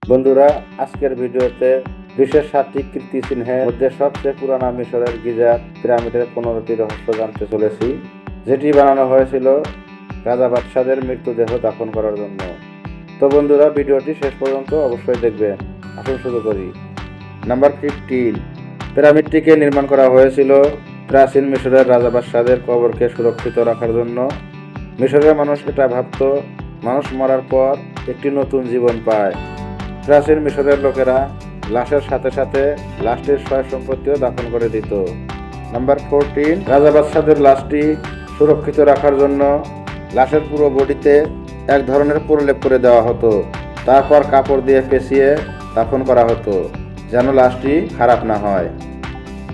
বন্ধুরা, আজকের ভিডিওতে বিশ্বের 7টি কীর্তিচিহ্নের মধ্যে সবচেয়ে পুরানো মিশরের গিজার পিরামিডের 15টি রহস্য জানতে চলেছি, যেটি বানানো হয়েছিল রাজা বাদশাদের মৃতদেহ দাফন করার জন্য। তো বন্ধুরা, ভিডিওটি শেষ পর্যন্ত অবশ্যই দেখবেন। আসুন শুরু করি। নাম্বার 15, পিরামিডটিকে নির্মাণ করা হয়েছিল প্রাচীন মিশরের রাজা বাদশাদের কবরকে সুরক্ষিত রাখার জন্য। মিশরের মানুষ এটা ভাবত মানুষ মরার পর একটি নতুন জীবন পায়। প্রাচীন মিশরের লোকেরা লাশের সাথে সাথে লাশটির সয় সম্পত্তিও দাফন করে দিত। নাম্বার 14, রাজা বাদশাদের লাশটি সুরক্ষিত রাখার জন্য লাশের পুরো বডিতে এক ধরনের প্রলেপ করে দেওয়া হতো, তারপর কাপড় দিয়ে পেঁচিয়ে দাফন করা হতো যেন লাশটি খারাপ না হয়।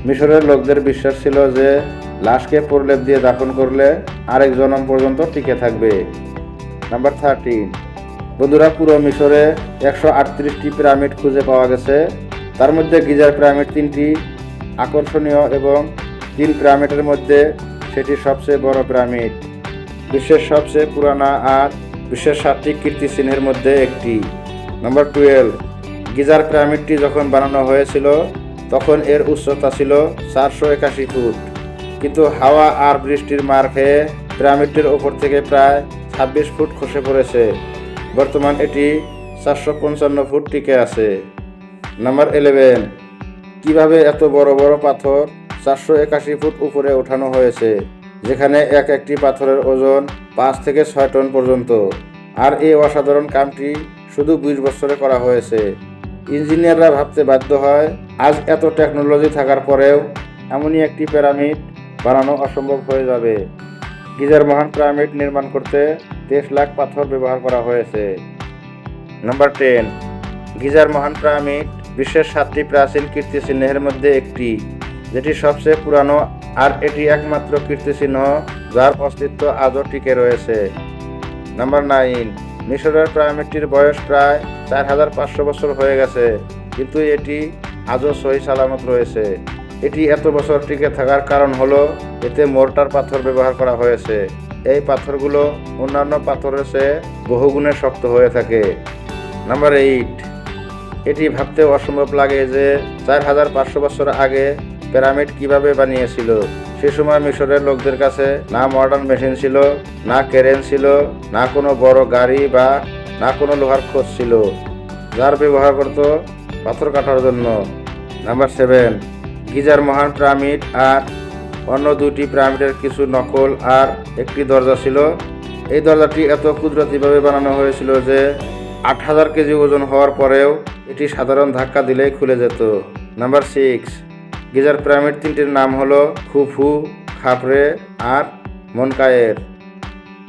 মিশরের লোকদের বিশ্বাস ছিল যে লাশকে প্রলেপ দিয়ে দাফন করলে আরেক জন্ম পর্যন্ত টিকে থাকবে। নাম্বার 13, বন্ধুরা, পুরো মিশরে 138টি পিরামিড খুঁজে পাওয়া গেছে। তার মধ্যে গিজার পিরামিড 3টি আকর্ষণীয় এবং 3 পিরামিডের মধ্যে সেটি সবচেয়ে বড় পিরামিড। বিশ্বের সবচেয়ে পুরানা আর বিশ্বের 7টি কীর্তিচিহ্নের মধ্যে একটি। নাম্বার 12, গিজার পিরামিডটি যখন বানানো হয়েছিল তখন এর উচ্চতা ছিল 481 ফুট, কিন্তু হাওয়া আর বৃষ্টির মার খেয়ে পিরামিডটির ওপর থেকে প্রায় 26 ফুট খসে পড়েছে। বর্তমান এটি 455 ফুট টিকে আছে। নাম্বার 11, কিভাবে এত বড় বড় পাথর 481 ফুট উপরে ওঠানো হয়েছে, যেখানে একটি পাথরের ওজন 5 থেকে 6 টন পর্যন্ত। আর এই অসাধারণ কামটি শুধু 20 বছরে করা হয়েছে। ইঞ্জিনিয়াররা ভাবতে বাধ্য হয় আজ এত টেকনোলজি থাকার পরেও এমনই একটি পিরামিড বানানো অসম্ভব হয়ে যাবে। গিজার মহান পিরামিড নির্মাণ করতে 23 লাখ পাথর ব্যবহার করা হয়েছে। নাম্বার 10, গিজার মহান পিরামিড বিশ্বের 7টি প্রাচীন কীর্তিচিহ্নের মধ্যে একটি, যেটি সবচেয়ে পুরানো আর এটি একমাত্র কীর্তিচিহ্ন যার অস্তিত্ব আজও টিকে রয়েছে। নাম্বার 9, মিশরের পিরামিডটির বয়স প্রায় 4500 বছর হয়ে গেছে, কিন্তু এটি আজও সহি সালামত রয়েছে। এটি এত বছর টিকে থাকার কারণ হলো এতে মোর্টার পাথর ব্যবহার করা হয়েছে। এই পাথরগুলো অন্যান্য পাথরের চেয়ে বহুগুণে শক্ত হয়ে থাকে। নাম্বার 8, এটি ভাবতে অসম্ভব লাগে যে 4500 বছর আগে পিরামিড কিভাবে বানিয়েছিল। সে সময় মিশরের লোকদের কাছে না মডার্ন মেশিন ছিল, না ক্রেন ছিল, না কোনো বড় গাড়ি বা না কোনো লোহার খোঁজ ছিল, যার ব্যবহার করত পাথর কাটার জন্য। নাম্বার 7, গিজার মহান পিরামিড আর অন্য 2টি পিরামিডের কিছু নকল আর একটি দরজা ছিল। এই দরজাটি এত কুদরতিভাবে বানানো হয়েছিল যে 8000 কেজি ওজন হওয়ার পরেও এটি সাধারণ ধাক্কা দিলেই খুলে যেত। নাম্বার 6, গিজার পিরামিড 3টির নাম হলো খুফু, খাপরে আর মনকায়ের।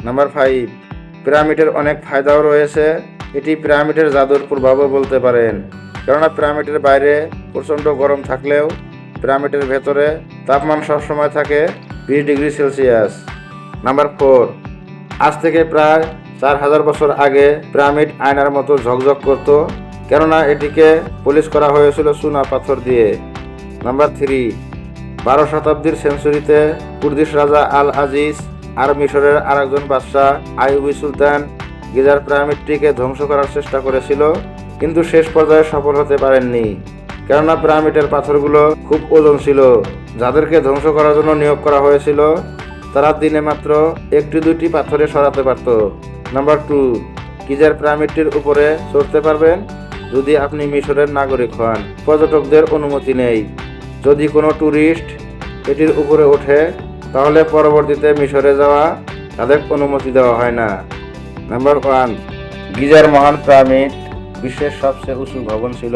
নাম্বার 5, পিরামিডের অনেক ফায়দাও রয়েছে। এটি পিরামিডের জাদুর প্রভাবও বলতে পারেন, কেননা পিরামিডের বাইরে প্রচণ্ড গরম থাকলেও পিরামিডের ভেতরে তাপমান সবসময় থাকে 20 ডিগ্রি সেলসিয়াস। নাম্বার 4, আজ থেকে প্রায় 4000 বছর আগে পিরামিড আয়নার মতো ঝকঝক করত, কেননা এটিকে পলিশ করা হয়েছিল চুনা পাথর দিয়ে। নাম্বার 3, 12 শতাব্দীর সেঞ্চুরিতে কুর্দিশ রাজা আল আজিজ আর মিশরের আরেকজন বাদশাহ আইয়ুবী সুলতান গিজার পিরামিডটিকে ধ্বংস করার চেষ্টা করেছিল, কিন্তু শেষ পর্যায়ে সফল হতে পারেননি, কেননা পিরামিডের পাথরগুলো খুব ওজন ছিল। যাদেরকে ধ্বংস করার জন্য নিয়োগ করা হয়েছিল তারা দিনে মাত্র 1-2টি পাথরে সরাতে পারত। নাম্বার 2, গিজার পিরামিডটির উপরে চড়তে পারবেন যদি আপনি মিশরের নাগরিক হন। পর্যটকদের অনুমতি নেই। যদি কোনো ট্যুরিস্ট এটির উপরে ওঠে তাহলে পরবর্তীতে মিশরে যাওয়া তাদের অনুমতি দেওয়া হয় না। নাম্বার 1, গিজার মহান পিরামিড বিশ্বের সবচেয়ে উঁচু ভবন ছিল,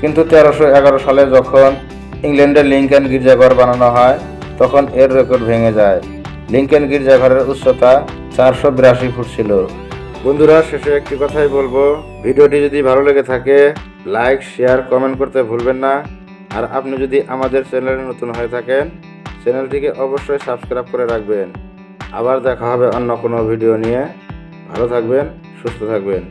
কিন্তু 1311 সালে যখন ইংল্যান্ডে লিঙ্কন গির্জাঘর বানানো হয় তখন এর রেকর্ড ভেঙে যায়। লিঙ্কন গির্জাঘরের উচ্চতা 482 ফুট ছিল। বন্ধুরা, শেষে একটি কথাই বলবো, ভিডিওটি যদি ভালো লেগে থাকে লাইক, শেয়ার, কমেন্ট করতে ভুলবেন না। আর আপনি যদি আমাদের চ্যানেলে নতুন হয়ে থাকেন চ্যানেলটিকে অবশ্যই সাবস্ক্রাইব করে রাখবেন। আবার দেখা হবে অন্য কোনো ভিডিও নিয়ে। ভালো থাকবেন, সুস্থ থাকবেন।